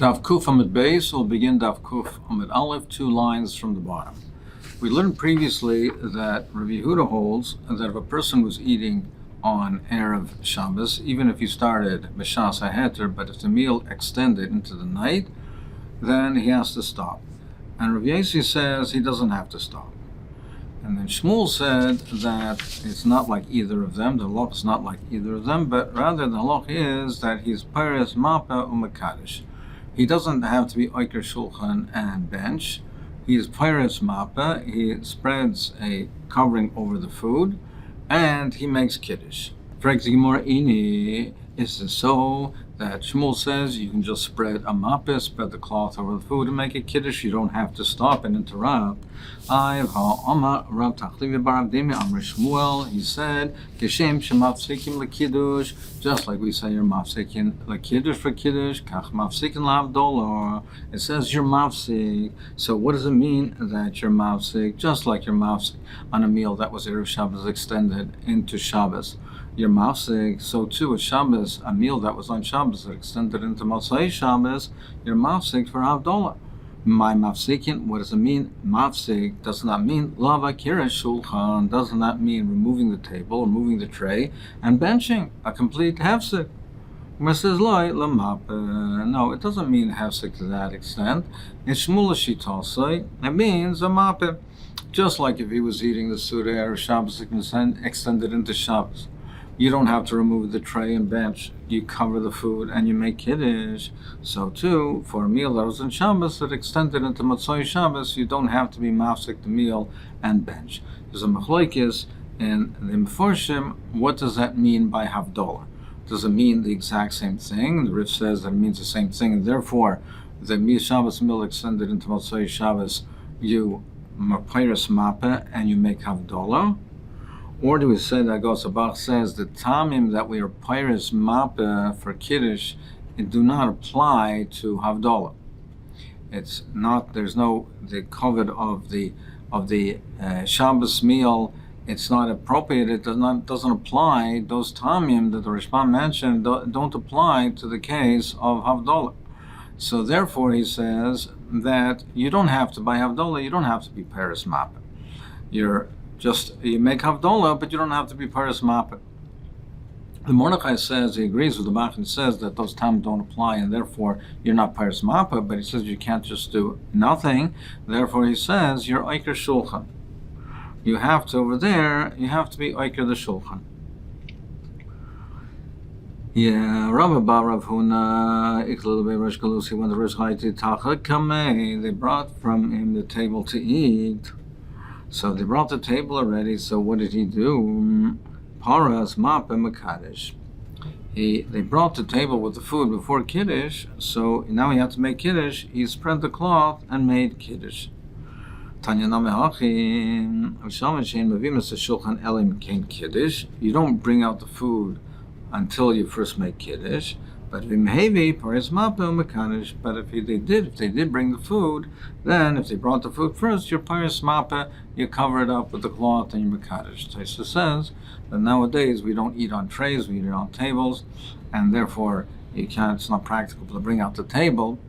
Daf Kuf Amud Beis will begin Daf Kuf Amud Aleph, 2 lines from the bottom. We learned previously that Rabbi Yehuda holds that if a person was eating on Erev Shabbos, even if he started B'Shas HaHeter, but if the meal extended into the night, then he has to stop. And Rabbi Yossi says he doesn't have to stop. And then Shmuel said that it's not like either of them, the halach is not like either of them, but rather the halach is that he's Paris Mapa Umakadosh. He doesn't have to be Oiker Shulchan and bench. He is Paris Mapa, he spreads a covering over the food, and he makes Kiddush. Is it so that Shmuel says you can just spread a mappa, spread the cloth over the food and make a kiddush? You don't have to stop and interrupt. Shmuel, he said, just like we say you're mafsikin lekiddush for kiddush, kach mafsikin lavdolar. It says you're mafsik. So what does it mean that you're mafsik? Just like you're mafsik on a meal that was Erev Shabbos extended into Shabbos. You're mafsik, so too with Shabbos, a meal that was on Shabbos that extended into Motzei Shabbos, you're mafsik for Havdolah. My mafsikin, what does it mean? Mafsik does not mean lava kira shulchan, does not mean removing the table, removing the tray, and benching, a complete hefsik. No, it doesn't mean hefsik to that extent. In Shmuel Shitosai, it means a mapeh. Just like if he was eating the Suda or Shabbos extended into Shabbos. You don't have to remove the tray and bench. You cover the food and you make Kiddush. So too, for a meal that was in Shabbos that extended into Motzei Shabbos, you don't have to be mafsik the meal and bench. There's a machlokes in the Meforshim. What does that mean by Havdolah? Does it mean the exact same thing? The Rif says that it means the same thing, and therefore, the Shabbos meal extended into Motzei Shabbos, you Peiros Mapeh and you make Havdolah. Or do we say that Gosabach says the tamim that we are Peiros Mapeh for Kiddush, it do not apply to Havdolah. It's not. There's no the covet of the Shabbos meal. It's not appropriate. It doesn't apply. Those tamim that the Rishbam mentioned don't apply to the case of Havdolah. So therefore, he says that you don't have to buy Havdolah. You don't have to be Peiros Mapeh. You make Havdolah, but you don't have to be Paris Mapeh. The Mordechai says, he agrees with the Bach and says that those tam don't apply, and therefore you're not Paris Mapeh, but he says you can't just do nothing. Therefore he says you're Oiker Shulchan. You have to, over there, you have to be Oiker the Shulchan. Yeah, Rabbi Bar Rav Huna, Iklul Be'Rosh Galusi, when the Rosh Chaiti Tacha Kamei, they brought from him the table to eat. So they brought the table already, so what did he do? Paras Mapeh Mekadesh. They brought the table with the food before Kiddush, so now he had to make Kiddush. He spread the cloth and made Kiddush. Tanya Namehachim, Kiddush. You don't bring out the food until you first make Kiddush. But if they did bring the food, then if they brought the food first, your Paris Mapeh, you cover it up with the cloth and your Mekadesh. Taisa says that nowadays we don't eat on trays, we eat on tables, and therefore it's not practical to bring out the table,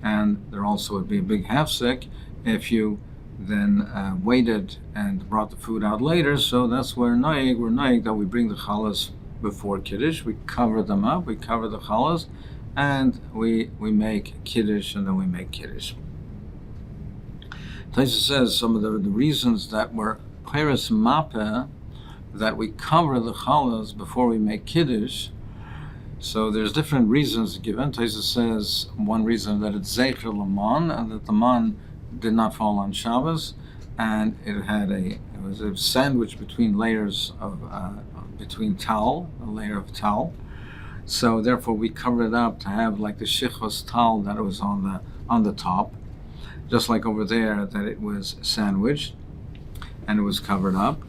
and there also would be a big hefsek if you then waited and brought the food out later. So that's where we're naig that we bring the chalas before Kiddush, we cover them up, we cover the chalas, and we make Kiddush, and then we make Kiddush. Taisa says some of the reasons that we're Peiros Mapeh, that we cover the chalas before we make Kiddush. So there's different reasons given. Taisa says one reason that it's Zeicher Laman, and that the man did not fall on Shabbos, and it was a sandwich between layers of between towel, a layer of towel. So therefore we cover it up to have like the shichos towel that it was on the top, just like over there that it was sandwiched and it was covered up.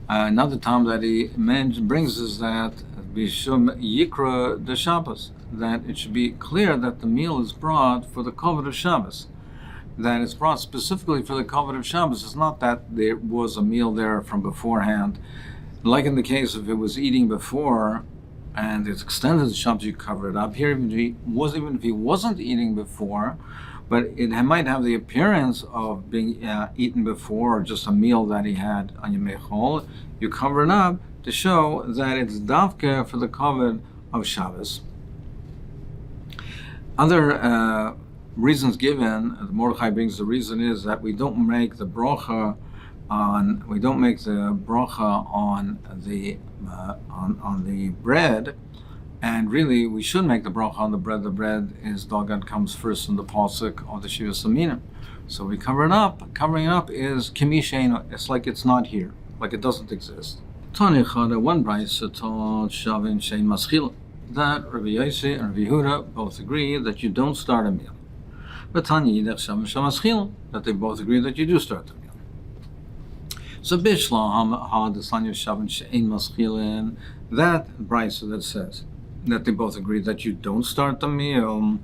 Another time that he brings is that bishum yikra the Shabbos, that it should be clear that the meal is brought for the covet of Shabbos, that it's brought specifically for the covet of Shabbos. It's not that there was a meal there from beforehand. Like in the case if it was eating before and it's extended the Shabbos, you cover it up. Here, even if he wasn't eating before, but it might have the appearance of being eaten before, or just a meal that he had on Yemei Chol, you cover it up to show that it's davke for the kavod of Shabbos. Other reasons given, Mordechai brings the reason is that we don't make the bracha on the bread, and really we should make the bracha on the bread. The bread is Dagan comes first in the pasuk of the Shivas Aminim, so we cover it up. Covering it up is kimishein. It's like it's not here, like it doesn't exist. Tani Chada, one brayso taught Shavin Shein Maschila, that Rabbi Yossi and Rabbi Yehuda both agree that you don't start a meal. But Tani Yidach Shavin Shein Maschila, that they both agree that you do start the meal. So Bishla Ha the Sanya Shavin Shein Maschilin, that brayso that says that they both agree that you don't start the meal.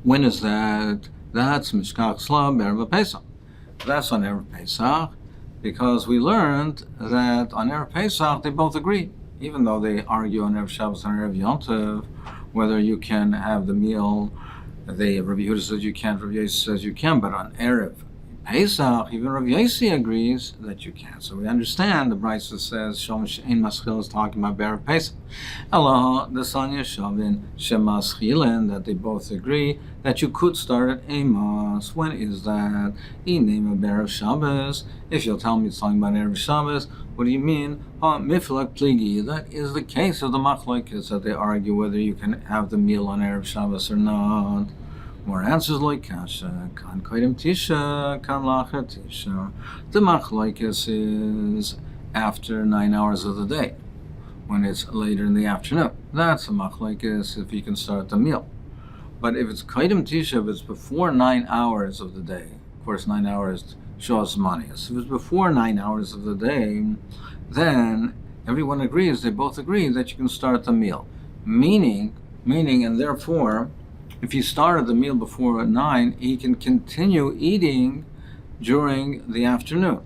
When is that? That's Mishkach Slav Erev Pesach. That's on Erev Pesach, because we learned that on Erev Pesach they both agree, even though they argue on Erev Shabbos and Erev Yom Tov whether you can have the meal. Rabbi Yehuda says you can't, Rabbi Yossi says you can, but on Erev Pesach, even Rabbi Yossi agrees that you can. So we understand the Brisa says Shavin Shein Maschil is talking about Erev Pesach. Allah, the Sanya Shavin Shemaschilin, that they both agree that you could start at Amos. When is that? In name of Erev Shabbos. If you'll tell me it's talking about Erev Shabbos, what do you mean? Miflek Pligi. That is the case of the Machlokes, that they argue whether you can have the meal on Erev Shabbos or not. More answers like Kasha, Kan Kodim Tisha, Kan Lacher Tisha. The Machlokes is after 9 hours of the day, when it's later in the afternoon. That's a Machlokes if you can start the meal. But if it's Kodim Tisha, if it's before 9 hours of the day, of course 9 hours shows money. So if it's before 9 hours of the day, then everyone agrees, they both agree that you can start the meal. Meaning, and therefore, if he started the meal before 9, he can continue eating during the afternoon.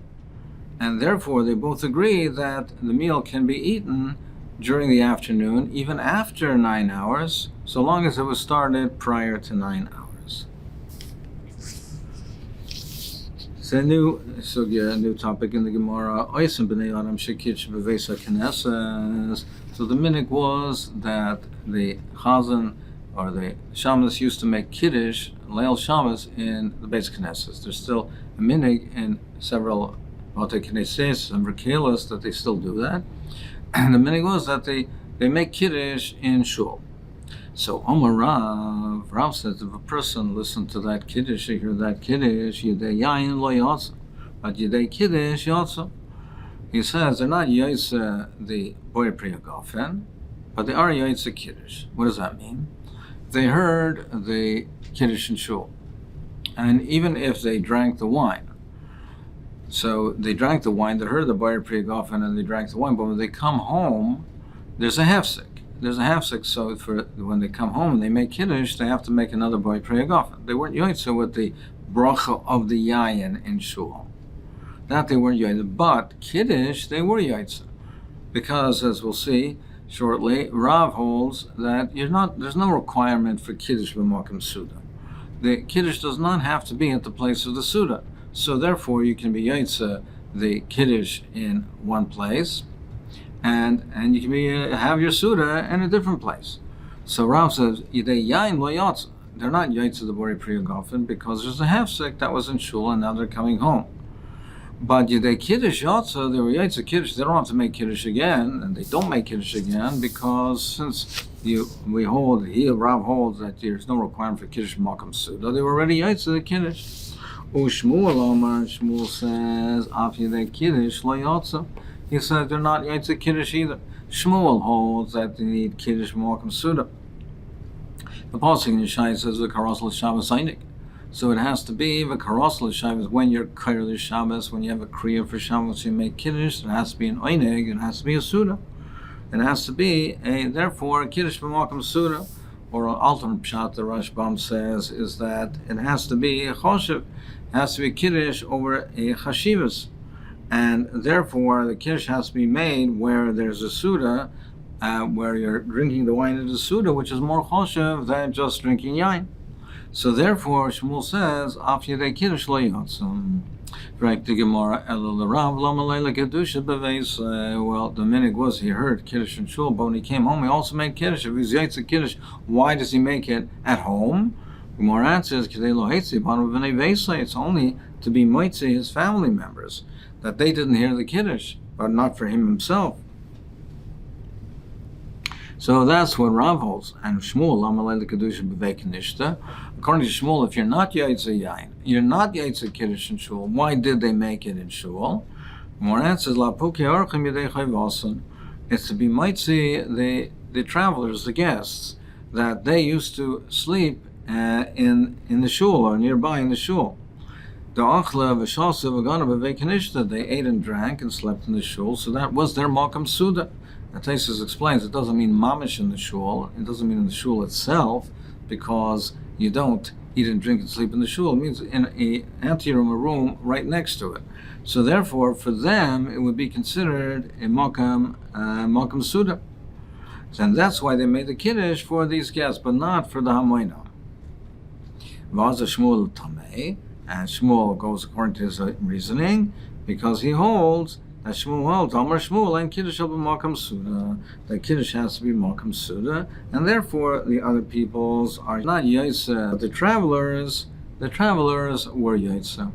And therefore, they both agree that the meal can be eaten during the afternoon, even after 9 hours, so long as it was started prior to 9 hours. It's a new topic in the Gemara. So the minhag was that the Chazan or the Shabbos used to make Kiddush, Leil Shabbos, in the Beis Knesset. There's still a minhag in several Bate Knesset and Verkelas that they still do that. And the minhag was that they make Kiddush in Shul. So Omar Rav says, if a person listened to that Kiddush, you hear that Kiddush, Yidei Yayin Lo Yotza, but Yidei Kiddush Yotza. He says they're not Yotza the Boy Priyagofen, but they are Yotza Kiddush. What does that mean? They heard the Kiddush in Shul, and even if they drank the wine, so they drank the wine, they heard the Boyer Priyagofen and they drank the wine, but when they come home, there's a half-sick. So for when they come home and they make Kiddush, they have to make another Boyer Priyagofen. They weren't Yotze with the bracha of the Yayin in Shul. That they weren't Yotze, but Kiddush, they were Yotze. Because, as we'll see shortly, Rav holds that there's no requirement for Kiddush b'makom Suda. The Kiddush does not have to be at the place of the Suda. So therefore, you can be Yotze the Kiddush in one place, and you can have your Suda in a different place. So Rav says, Yidei Yain Lo Yotze. They're not Yotze the Bori Priyagofen because there's a half-sick that was in Shul and now they're coming home. But Yidei Kiddush Yotze, they were Yotze Kiddush, they don't have to make Kiddush again, and they don't make Kiddush again because since Rav holds that there's no requirement for Kiddush b'makom Suda, they were already Yotze the Kiddush. Shmuel Omar, Shmuel says, Af Yidei Kiddush Lo Yotze. He says they're not Yotze Kiddush either. Shmuel holds that they need Kiddush b'makom Suda. The pasuk in Yeshaya says the Karos l'Shabbos Einik. So it has to be the Karos l'Shabbos when you're Kair l'Shabbos, when you have a Kriya for Shabbos, you make Kiddush. It has to be an Einig. It has to be a Suda. It has to be therefore a Kiddush b'makom Suda. Or an alternate pshat the Rashbam says is that it has to be a Choshev. It has to be Kiddush over a Chashivas. And therefore, the Kiddush has to be made where there's a Suda where you're drinking the wine in the Suda, which is more choshev than just drinking yain. So therefore, Shmuel says, Af Yedei Kiddush Lo Yotzum. Right, the Gemara, Elul Rav Lamalayla Kedusha Beveis. Well, the minig was he heard Kiddush in Shul, but when he came home, he also made Kiddush. If he's Yaitz Kiddush, why does he make it at home? Gemara answers, Kidei Lo Heitzi Banu B'nei Veisai. It's only to be Moitzi, his family members, that they didn't hear the Kiddush, but not for him himself. So that's what Rav holds. And Shmuel, Lamalei Kedusha B'vei Knishta. According to Shmuel, if you're not Yaitza Yain, you're not Yaitza Kiddush in Shul, why did they make it in Shul? More answers, La Puki Archim Yedei Chayvasan. It's to be Maitzi, the travelers, the guests, that they used to sleep in the Shul or nearby in the Shul. The Achla V'Shalsa V'Gana B'vei Knishta, they ate and drank and slept in the Shul, so that was their Malkam Suda. Taisus explains it doesn't mean mamish in the shul. It doesn't mean in the shul itself, because you don't eat and drink and sleep in the shul. It means in an anteroom, a room right next to it. So therefore, for them, it would be considered a makam suda. And that's why they made the kiddush for these guests, but not for the hamoina. Vaza Shmuel tamei, and Shmuel goes according to his reasoning, because he holds that Shmuel holds, Amar Shmuel and Kiddush shall be Makam Suda. That Kiddush has to be Makam Suda, and therefore the other peoples are not Yaitza. The travelers were Yaitza.